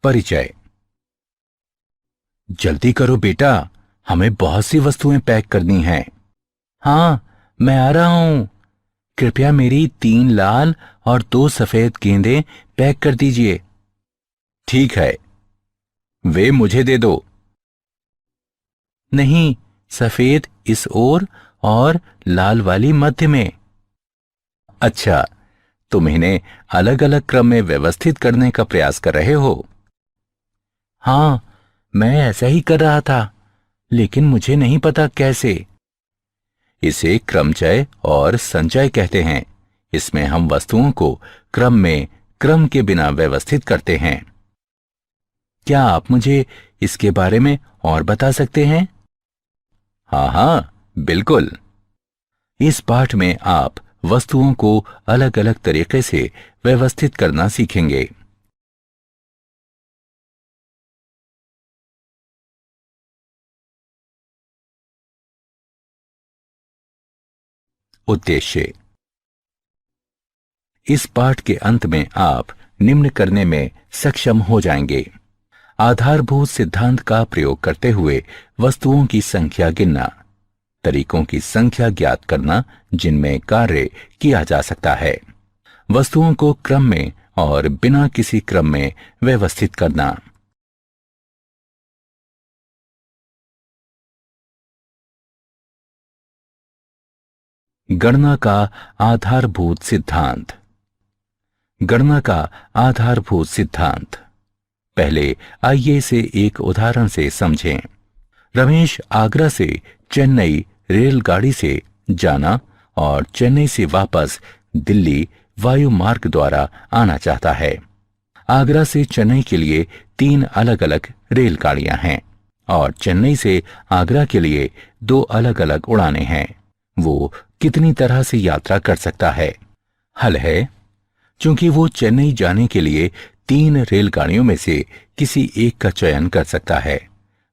परिचय। जल्दी करो बेटा, हमें बहुत सी वस्तुएं पैक करनी हैं। हाँ, मैं आ रहा हूं। कृपया मेरी 3 लाल और 2 सफेद गेंदें पैक कर दीजिए। ठीक है, वे मुझे दे दो। नहीं, सफेद इस ओर और लाल वाली मध्य में। अच्छा, तुम इन्हें अलग अलग क्रम में व्यवस्थित करने का प्रयास कर रहे हो। हाँ, मैं ऐसा ही कर रहा था, लेकिन मुझे नहीं पता कैसे। इसे क्रमचय और संचय कहते हैं। इसमें हम वस्तुओं को क्रम में क्रम के बिना व्यवस्थित करते हैं। क्या आप मुझे इसके बारे में और बता सकते हैं? हाँ हाँ, बिल्कुल। इस पाठ में आप वस्तुओं को अलग अलग तरीके से व्यवस्थित करना सीखेंगे। उद्देश्य। इस पाठ के अंत में आप निम्न करने में सक्षम हो जाएंगे। आधारभूत सिद्धांत का प्रयोग करते हुए वस्तुओं की संख्या गिनना, तरीकों की संख्या ज्ञात करना जिनमें कार्य किया जा सकता है, वस्तुओं को क्रम में और बिना किसी क्रम में व्यवस्थित करना। गणना का आधारभूत सिद्धांत। गणना का आधारभूत सिद्धांत। पहले आइए इसे एक उदाहरण से समझें। रमेश आगरा से चेन्नई रेलगाड़ी से जाना और चेन्नई से वापस दिल्ली वायु मार्ग द्वारा आना चाहता है। आगरा से चेन्नई के लिए 3 अलग अलग रेलगाड़ियां हैं और चेन्नई से आगरा के लिए 2 अलग अलग उड़ानें हैं। वो कितनी तरह से यात्रा कर सकता है? हल है, चूंकि वो चेन्नई जाने के लिए 3 रेलगाड़ियों में से किसी एक का चयन कर सकता है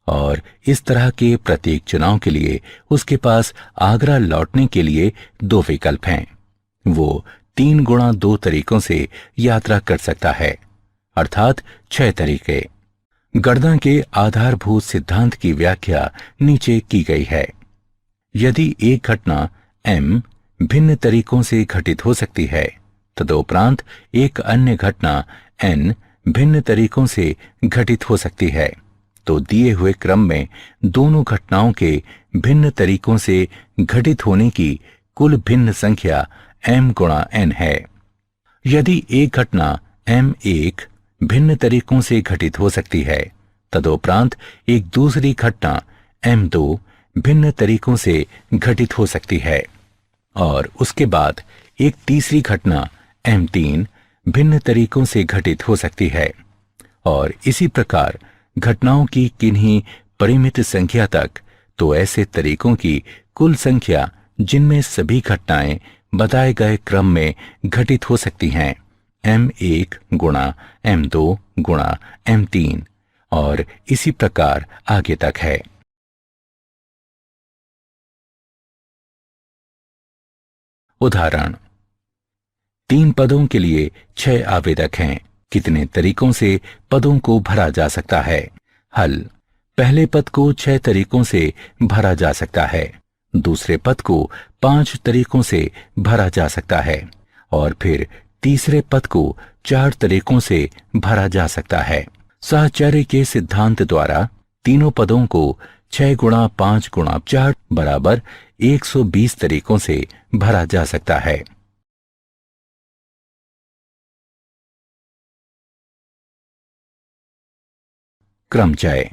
और इस तरह के प्रत्येक चुनाव के लिए उसके पास आगरा लौटने के लिए 2 विकल्प हैं। वो 3 गुणा 2 तरीकों से यात्रा कर सकता है, अर्थात 6 तरीके। गणना के आधारभूत सिद्धांत की व्याख्या नीचे की गई है। यदि एक घटना m भिन्न तरीकों से घटित हो सकती है, तदुपरांत एक अन्य घटना n भिन्न तरीकों से घटित हो सकती है, तो दिए हुए क्रम में दोनों घटनाओं के भिन्न तरीकों से घटित होने की कुल भिन्न संख्या m गुणा n है। यदि एक घटना m1 भिन्न तरीकों से घटित हो सकती है, तदुपरांत एक दूसरी घटना m2 भिन्न तरीकों से घटित हो सकती है और उसके बाद एक तीसरी घटना m3 भिन्न तरीकों से घटित हो सकती है, और इसी प्रकार घटनाओं की किन्हीं परिमित संख्या तक, तो ऐसे तरीकों की कुल संख्या जिनमें सभी घटनाएं बताए गए क्रम में घटित हो सकती हैं m1 गुणा m2 गुणा m3 और इसी प्रकार आगे तक है। उदाहरण। 3 पदों के लिए 6 आवेदक हैं। कितने तरीकों से पदों को भरा जा सकता है? हल। पहले पद को 6 तरीकों से भरा जा सकता है, दूसरे पद को 5 तरीकों से भरा जा सकता है और फिर तीसरे पद को 4 तरीकों से भरा जा सकता है। साहचर्य के सिद्धांत द्वारा तीनों पदों को 6 गुणा 5 गुणा 4 बराबर 120 तरीकों से भरा जा सकता है। क्रमचय।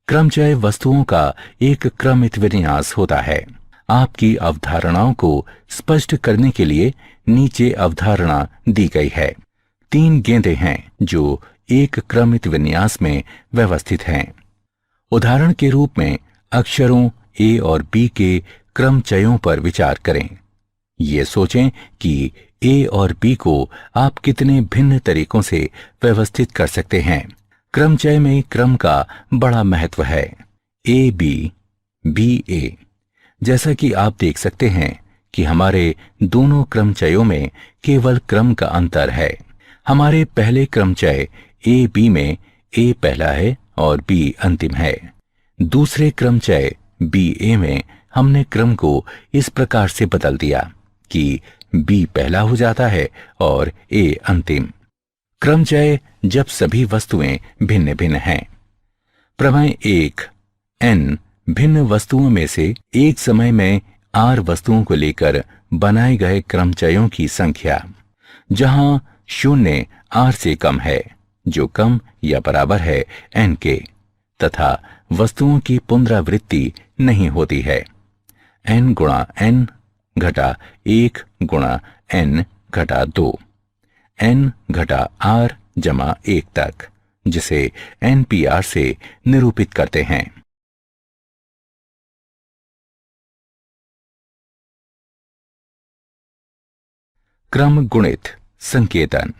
क्रमचय वस्तुओं का एक क्रमित विन्यास होता है। आपकी अवधारणाओं को स्पष्ट करने के लिए नीचे अवधारणा दी गई है। 3 गेंदें हैं जो एक क्रमित विन्यास में व्यवस्थित हैं। उदाहरण के रूप में अक्षरों ए और बी के क्रमचयों पर विचार करें। ये सोचें कि ए और बी को आप कितने भिन्न तरीकों से व्यवस्थित कर सकते हैं। क्रमचय में क्रम का बड़ा महत्व है। ए बी, बी ए। जैसा कि आप देख सकते हैं कि हमारे दोनों क्रमचयों में केवल क्रम का अंतर है। हमारे पहले क्रमचय ए बी में ए पहला है और बी अंतिम है। दूसरे क्रमचय बी ए में हमने क्रम को इस प्रकार से बदल दिया कि बी पहला हो जाता है और ए अंतिम। क्रमचय जब सभी वस्तुएं भिन्न भिन्न हैं। प्रमेय 1, n भिन्न वस्तुओं में से एक समय में r वस्तुओं को लेकर बनाए गए क्रमचयों की संख्या, जहां 0 r से कम है, जो कम या बराबर है n के, तथा वस्तुओं की पुनरावृत्ति नहीं होती है। n गुणा n घटा 1 गुणा n घटा 2, n घटा r जमा 1 तक, जिसे NPR से निरूपित करते हैं। क्रम गुणित संकेतन।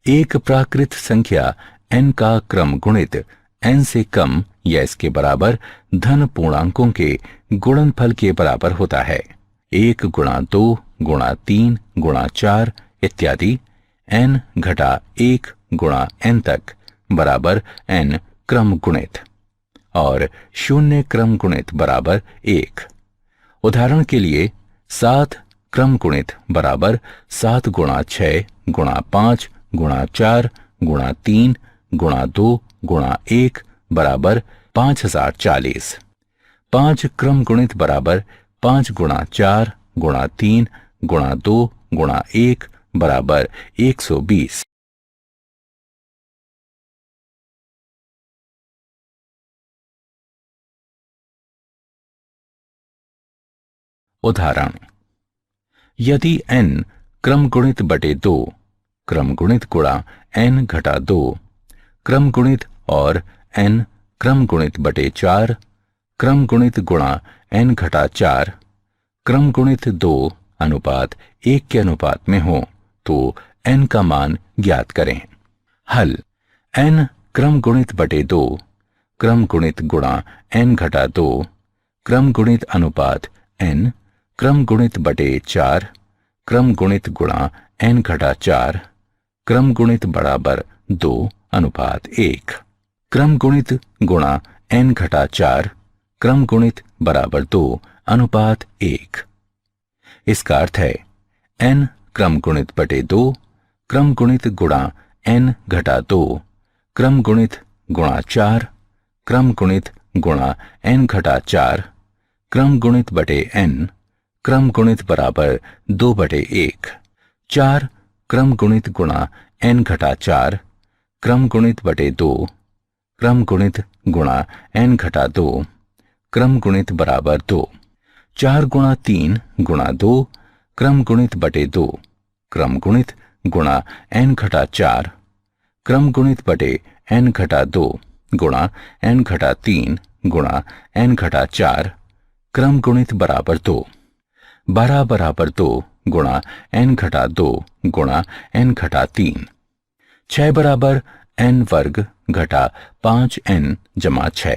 एक प्राकृत संख्या n का क्रम गुणित n से कम या इसके बराबर धन पूर्णांकों के गुणनफल के बराबर होता है। 1 गुणा 2 गुणा 3 गुणा 4 इत्यादि n घटा 1 गुणा n तक बराबर n क्रम गुणित, और 0 क्रम गुणित बराबर 1। उदाहरण के लिए 7 क्रम गुणित बराबर 7 गुणा 6 गुणा 5 गुणा 4 गुणा 3 गुणा 2 गुणा 1 बराबर 5040। 5 क्रम गुणित बराबर 5 गुणा 4 गुणा 3 गुणा 2 गुणा 1 बराबर 120। उदाहरण, यदि n क्रम गुणित बटे 2 क्रम गुणित गुणा n घटा 2 क्रम गुणित और n क्रम गुणित बटे 4 क्रम गुणित गुणा n घटा 4 क्रम गुणित 2 अनुपात 1 के अनुपात में हो, तो n का मान ज्ञात करें। हल, n क्रम गुणित बटे 2 क्रम गुणित गुणा n घटा 2 क्रम गुणित अनुपात n क्रम गुणित बटे 4 क्रम गुणित गुणा n घटा 4 क्रम गुणित बराबर 2 अनुपात 1। क्रम गुणित गुणा n घटा 4 क्रम गुणित बराबर 2 अनुपात 1। इसका अर्थ है n क्रम गुणित बटे 2 क्रम गुणित गुणा n घटा 2 क्रम गुणित गुणा 4 क्रम गुणित गुणा n घटा 4 क्रम गुणित बटे n क्रम गुणित बराबर 2 बटे 1। 4 क्रम गुणित गुणा n घटा 4 क्रम गुणित बटे 2 क्रम गुणित गुणा n घटा 2 क्रम गुणित बराबर 2। 4 गुणा 3 गुणा 2 क्रम गुणित बटे 2 क्रम गुणित गुणा n घटा 4 क्रम गुणित बटे n घटा 2 गुणा n घटा 3 गुणा n घटा 4 क्रम गुणित बराबर 2। 12 बराबर 2 गुणा n घटा 2 गुणा n घटा 3। 6 बराबर n वर्ग घटा 5n जमा 6।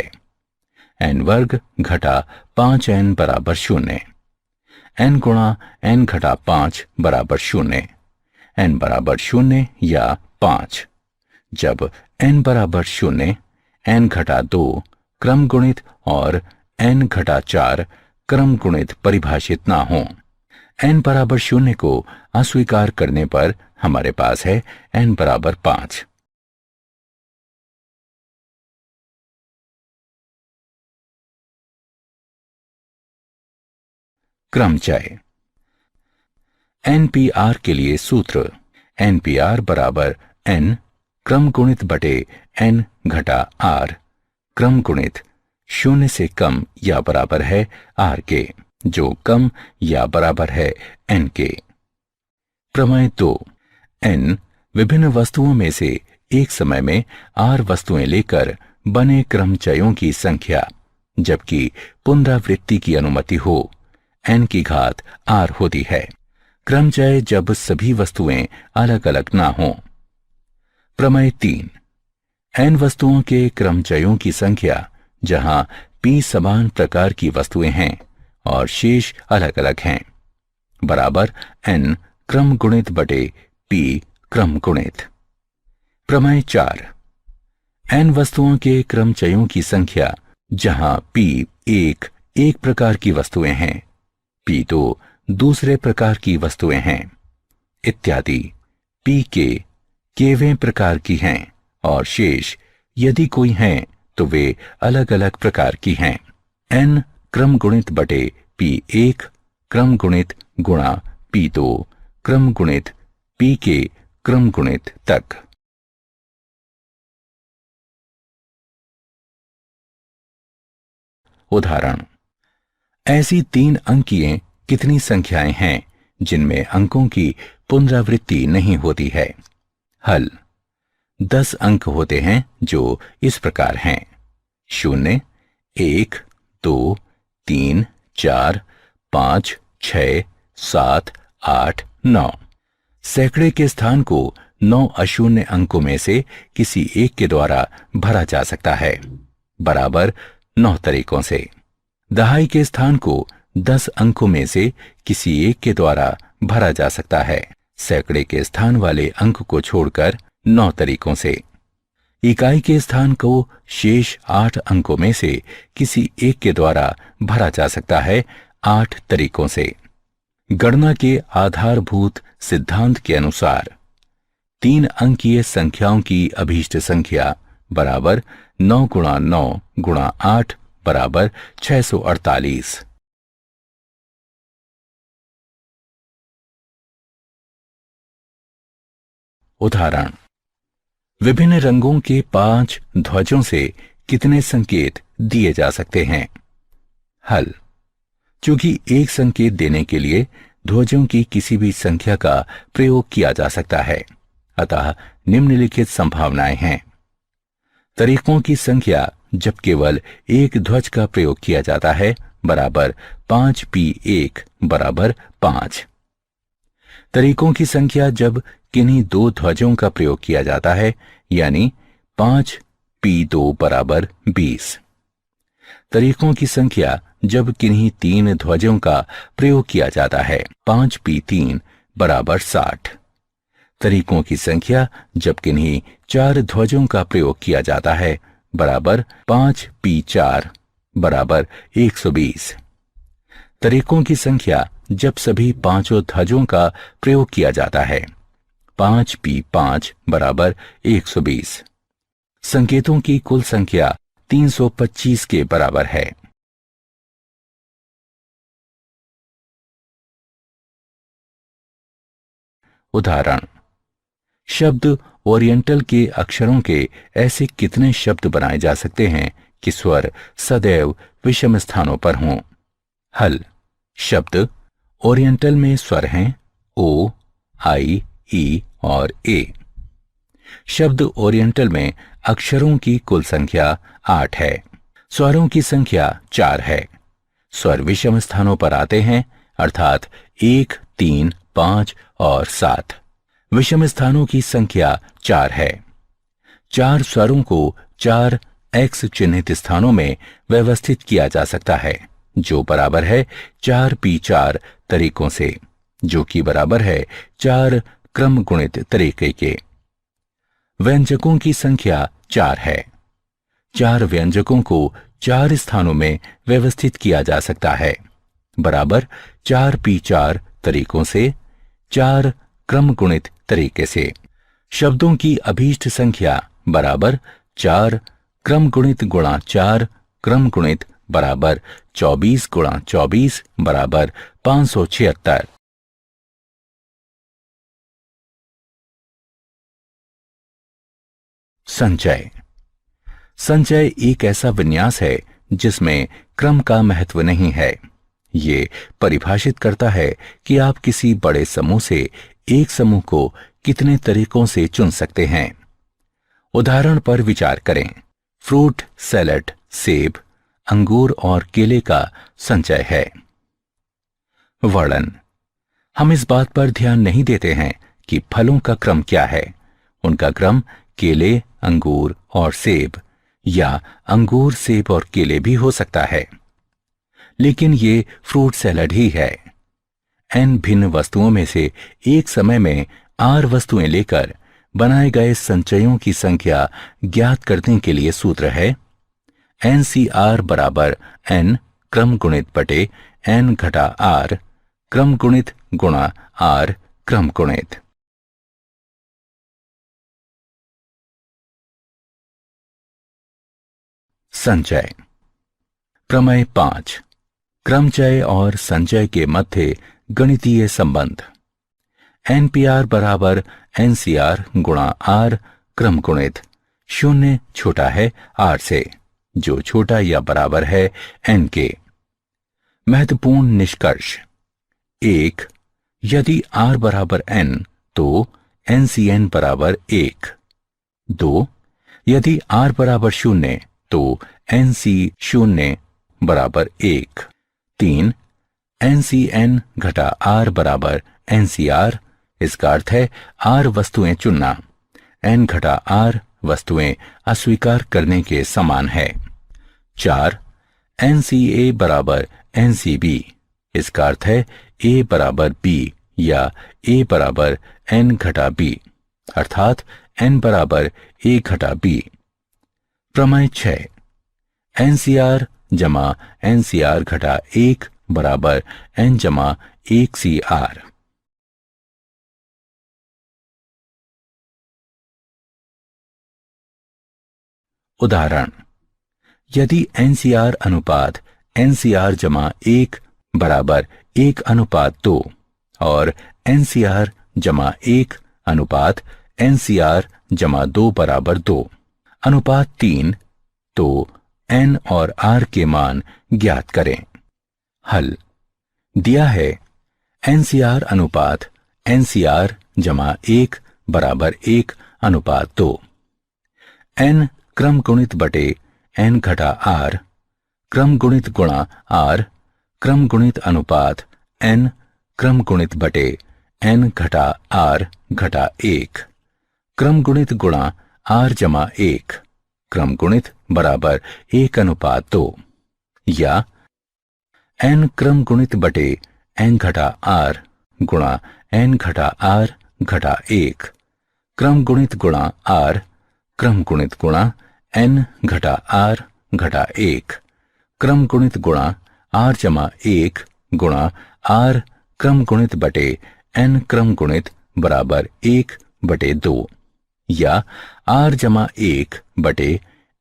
n वर्ग घटा 5n बराबर 0। n गुणा n घटा 5 बराबर 0। n बराबर 0 या 5। जब n बराबर 0 n घटा 2 क्रम गुणित और n घटा 4 क्रम गुणित परिभाषित ना हो। n बराबर 0 को अस्वीकार करने पर हमारे पास है n बराबर 5। क्रमचय। NPR के लिए सूत्र NPR बराबर n क्रम गुणित बटे n घटा r क्रम गुणित 0 से कम या बराबर है r के, जो कम या बराबर है n के। प्रमेय 2, n विभिन्न वस्तुओं में से एक समय में r वस्तुएं लेकर बने क्रमचयों की संख्या, जबकि पुनरावृत्ति की अनुमति हो, n की घात r होती है। क्रमचय जब सभी वस्तुएं अलग अलग ना हों। प्रमेय 3, n वस्तुओं के क्रमचयों की संख्या जहां p समान प्रकार की वस्तुएं हैं और शेष अलग अलग हैं, बराबर n क्रम गुणित बटे p क्रम गुणित। प्रमेय 4, n वस्तुओं के क्रमचयों की संख्या, जहां p एक प्रकार की वस्तुएं हैं, p2 दूसरे प्रकार की वस्तुएं हैं इत्यादि। p केवें प्रकार की हैं और शेष यदि कोई हैं तो वे अलग अलग प्रकार की हैं। n क्रम गुणित बटे p1 क्रम गुणित गुणा p2 क्रम गुणित p के क्रम गुणित तक। उदाहरण, ऐसी 3 अंकीय कितनी संख्याएं हैं जिनमें अंकों की पुनरावृत्ति नहीं होती है? हल, 10 अंक होते हैं जो इस प्रकार हैं: 0, 1, 2, 3, 4, 5, 6, 7, 8, 9। सैकड़े के स्थान को 9 अशून्य अंकों में से किसी एक के द्वारा भरा जा सकता है, बराबर 9 तरीकों से। दहाई के स्थान को 10 अंकों में से किसी एक के द्वारा भरा जा सकता है, सैकड़े के स्थान वाले अंक को छोड़कर 9 तरीकों से। इकाई के स्थान को शेष 8 अंकों में से किसी एक के द्वारा भरा जा सकता है, 8 तरीकों से। गणना के आधारभूत सिद्धांत के अनुसार 3 अंकीय संख्याओं की अभीष्ट संख्या बराबर 9 गुणा 9 गुणा 8 बराबर 648। उदाहरण, विभिन्न रंगों के 5 ध्वजों से कितने संकेत दिए जा सकते हैं? हल, चूंकि एक संकेत देने के लिए ध्वजों की किसी भी संख्या का प्रयोग किया जा सकता है, अतः निम्नलिखित संभावनाएं हैं। तरीकों की संख्या जब केवल एक ध्वज का प्रयोग किया जाता है बराबर 5p1 बराबर 5। तरीकों की संख्या जब किन्हीं 2 ध्वजों का प्रयोग किया जाता है, यानी 5p2 बराबर 20। तरीकों की संख्या जब किन्हीं 3 ध्वजों का प्रयोग किया जाता है, 5p3 बराबर 60। तरीकों की संख्या जब किन्हीं 4 ध्वजों का प्रयोग किया जाता है बराबर 5p4 बराबर 120। तरीकों की संख्या जब सभी 5 ध्वजों का प्रयोग किया जाता है, 5p5 बराबर 120। संकेतों की कुल संख्या 325 के बराबर है। उदाहरण, शब्द ओरिएंटल के अक्षरों के ऐसे कितने शब्द बनाए जा सकते हैं कि स्वर सदैव विषम स्थानों पर हों? हल, शब्द ओरिएंटल में स्वर हैं ओ, आई, ई और ए। शब्द ओरिएंटल में अक्षरों की कुल संख्या 8 है। स्वरों की संख्या 4 है। स्वर विषम स्थानों पर आते हैं, अर्थात 1, 3, 5 और 7। विषम स्थानों की संख्या 4 है। 4 स्वरों को 4 x चिन्हित स्थानों में व्यवस्थित किया जा सकता है, जो बराबर है 4p4 तरीकों से, जो कि बराबर है 4 क्रम गुणित तरीके के। व्यंजकों की संख्या 4 है। 4 व्यंजकों को 4 स्थानों में व्यवस्थित किया जा सकता है, बराबर 4p4 तरीकों से, 4 क्रम गुणित तरीके से। शब्दों की अभीष्ट संख्या बराबर 4 क्रम गुणित गुणा 4 क्रम गुणित बराबर 24 गुणा 24 बराबर 576। संचय। संचय एक ऐसा विन्यास है जिसमें क्रम का महत्व नहीं है। ये परिभाषित करता है कि आप किसी बड़े समूह से एक समूह को कितने तरीकों से चुन सकते हैं। उदाहरण पर विचार करें। फ्रूट सैलेड सेब, अंगूर और केले का संचय है। वर्णन। हम इस बात पर ध्यान नहीं देते हैं कि फलों का क्रम क्या है। उनका क्रम केले, अंगूर और सेब, या अंगूर, सेब और केले भी हो सकता है, लेकिन ये फ्रूट सैलेड ही है। n भिन्न वस्तुओं में से एक समय में r वस्तुएं लेकर बनाए गए संचयों की संख्या ज्ञात करने के लिए सूत्र है NCR बराबर n क्रम गुणित बटे n घटा r क्रम गुणित गुणा r क्रम गुणित। संचय। प्रमेय 5, क्रमचय और संचय के मध्य गणितीय संबंध। NPR बराबर NCR गुणा R क्रम गुणित 0 छोटा है R से, जो छोटा या बराबर है N के। महत्वपूर्ण निष्कर्ष। 1. यदि R बराबर N तो NCN बराबर 1। 2. यदि R बराबर 0 तो NC0 बराबर 1। 3. NCN घटा R बराबर NCR, इसका अर्थ है R वस्तुएं चुनना, N घटा R वस्तुएं अस्वीकार करने के समान है। 4. NCA बराबर NCB, इसका अर्थ है A बराबर B या A बराबर N घटा B, अर्थात N बराबर A घटा B। प्रमेय 6, NCR जमा NCR घटा 1 बराबर N जमा 1 CR। उदाहरण। यदि NCR अनुपात NCR जमा 1 बराबर 1 अनुपात 2 और NCR जमा 1 अनुपात NCR जमा 2 बराबर 2, अनुपात 3, तो N और R के मान ज्ञात करें। हल। दिया है NCR अनुपात NCR जमा 1 बराबर 1 अनुपात 2, N क्रम गुणित बटे N घटा R क्रम गुणित गुणा R क्रम गुणित अनुपात N क्रम गुणित बटे N घटा R घटा 1 क्रम गुणित गुणा R जमा 1 क्रम गुणित बराबर 1 अनुपात 2, या N क्रम गुणित बटे N घटा R गुणा N घटा R घटा 1 क्रम गुणित गुणा R क्रम गुणित गुणा N घटा R घटा 1 क्रम गुणित गुणा R जमा 1 गुणा R क्रम गुणित बटे N क्रम गुणित बराबर 1 बटे 2, या R जमा 1 बटे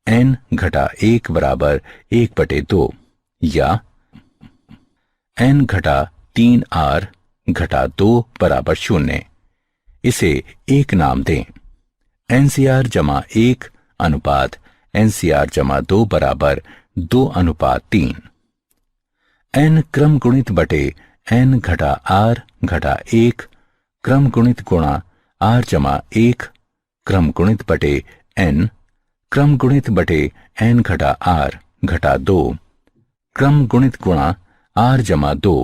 N घटा 1 बराबर 1 बटे 2, या N घटा 3R घटा 2 बराबर 0। इसे एक नाम दें। NCR जमा 1 अनुपात NCR जमा 2 बराबर 2 अनुपात 3। N क्रम गुणित बटे N घटा R घटा 1 क्रम गुणित गुणा R जमा 1 क्रम गुणित बटे N क्रम गुणित बटे N घटा R घटा 2 क्रम गुणित गुणा R जमा 2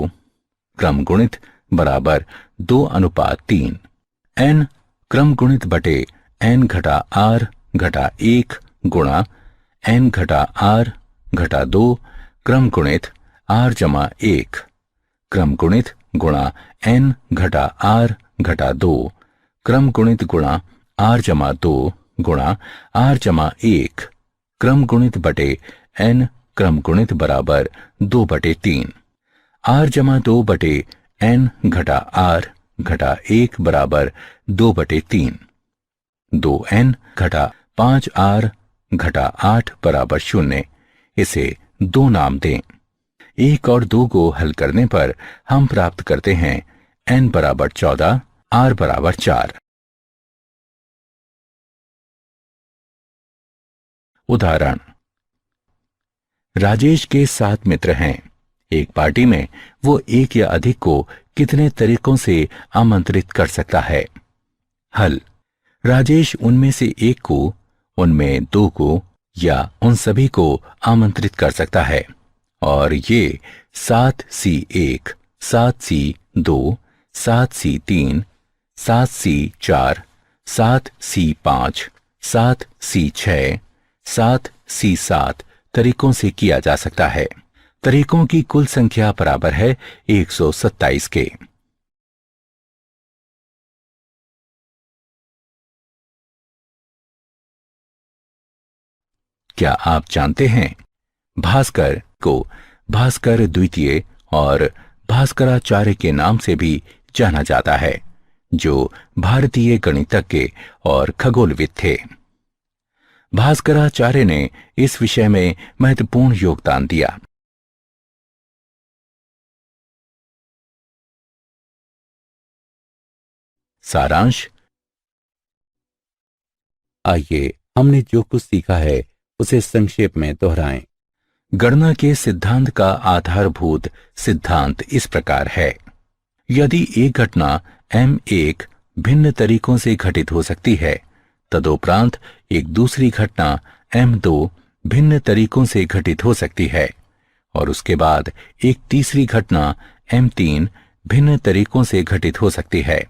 क्रम गुणित बराबर 2 अनुपात 3। N क्रम गुणित बटे N घटा R घटा 1 गुणा N घटा R घटा 2 क्रम गुणित R जमा 1 क्रम गुणित गुणा N घटा R घटा 2 क्रम गुणित गुणा R जमा 2 गुणा R जमा 1 क्रम गुणित बटे N क्रम गुणित बराबर 2 बटे 3। R जमा 2 बटे N घटा R घटा 1 बराबर 2 बटे 3। 2N घटा 5R घटा 8 बराबर 0। इसे 2 नाम दें। 1 और 2 को हल करने पर हम प्राप्त करते हैं N बराबर 14, R बराबर 4। उदाहरण। राजेश के 7 मित्र हैं। एक पार्टी में वो एक या अधिक को कितने तरीकों से आमंत्रित कर सकता है? हल। राजेश उनमें से एक को, उनमें 2 को या उन सभी को आमंत्रित कर सकता है, और ये 7C1, 7C2, 7C3, 7C4, 7C5, 7C6, 7C7 तरीकों से किया जा सकता है। तरीकों की कुल संख्या बराबर है 127 के। क्या आप जानते हैं भास्कर को भास्कर द्वितीय और भास्कराचार्य के नाम से भी जाना जाता है, जो भारतीय गणितज्ञ और खगोलविद थे। भास्कराचार्य ने इस विषय में महत्वपूर्ण योगदान दिया। सारांश। आइए हमने जो कुछ सीखा है उसे संक्षेप में दोहराएं। गणना के सिद्धांत का आधारभूत सिद्धांत इस प्रकार है। यदि एक घटना M1 भिन्न तरीकों से घटित हो सकती है, तदुपरांत एक दूसरी घटना M2 भिन्न तरीकों से घटित हो सकती है, और उसके बाद एक तीसरी घटना M3 भिन्न तरीकों से घटित हो सकती है,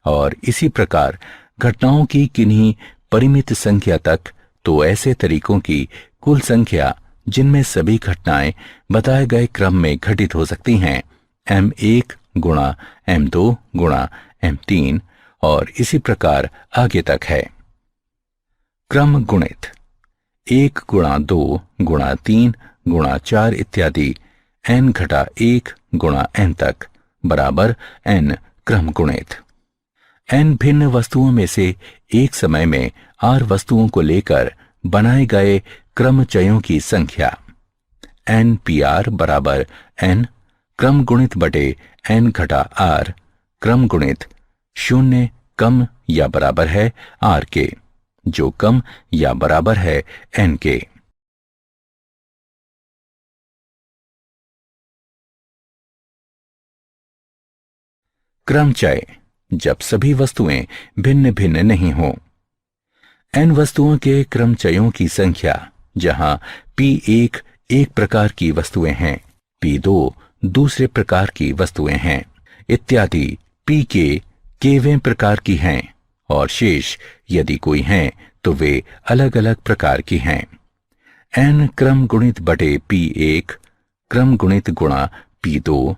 और इसी प्रकार घटनाओं की किन्हीं परिमित संख्या तक, तो ऐसे तरीकों की कुल संख्या जिनमें सभी घटनाएं बताए गए क्रम में घटित हो सकती हैं M1 गुणा M2 गुणा M3 और इसी प्रकार आगे तक है। क्रम गुणित 1 गुणा 2 गुणा 3 गुणा 4 इत्यादि n घटा 1 गुणा n तक बराबर n क्रम गुणित। n भिन्न वस्तुओं में से एक समय में r वस्तुओं को लेकर बनाए गए क्रमचयों की संख्या NPR बराबर n क्रम गुणित बटे n घटा r क्रम गुणित 0 कम या बराबर है r के, जो कम या बराबर है n के। क्रमचय जब सभी वस्तुएं भिन्न भिन्न नहीं हों। n वस्तुओं के क्रमचयों की संख्या, जहां P1 एक प्रकार की वस्तुएं हैं, P2 दूसरे प्रकार की वस्तुएं हैं इत्यादि Pk केवें प्रकार की हैं, और शेष यदि कोई हैं तो वे अलग अलग प्रकार की हैं। n क्रम गुणित बटे P1 क्रम गुणित गुणा P2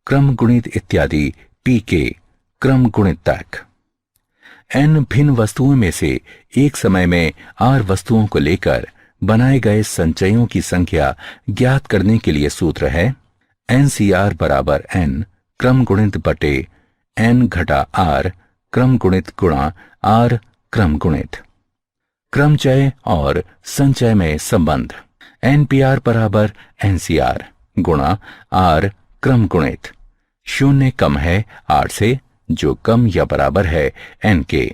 क्रम गुणित इत्यादि Pk क्रम गुणित तक। n भिन्न वस्तुओं में से एक समय में r वस्तुओं को लेकर बनाए गए संचयों की संख्या ज्ञात करने के लिए सूत्र है NCR बराबर n क्रम गुणित बटे n घटा r क्रम गुणित गुणा r क्रम गुणित। क्रमचय और संचय में संबंध NPR बराबर NCR गुणा r क्रम गुणित। 0 कम है 8 से, जो कम या बराबर है n के।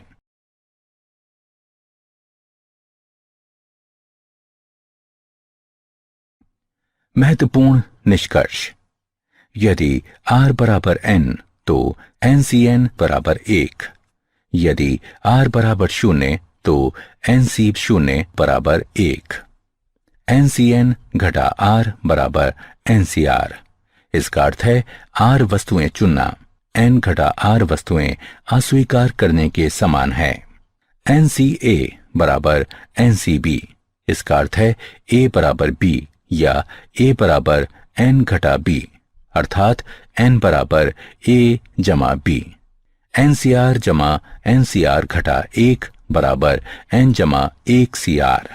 महत्वपूर्ण निष्कर्ष। यदि r बराबर n तो NCN बराबर 1। यदि r बराबर 0 तो NC0 बराबर 1। NCN घटा r बराबर NCR। इसका अर्थ है r वस्तुएं चुनना n घटा r वस्तुएं अस्वीकार करने के समान है। NCA बराबर NCB। इसका अर्थ है a बराबर b या a बराबर n घटा b, अर्थात n बराबर a जमा b। NCR जमा NCR घटा 1 बराबर n जमा 1 CR।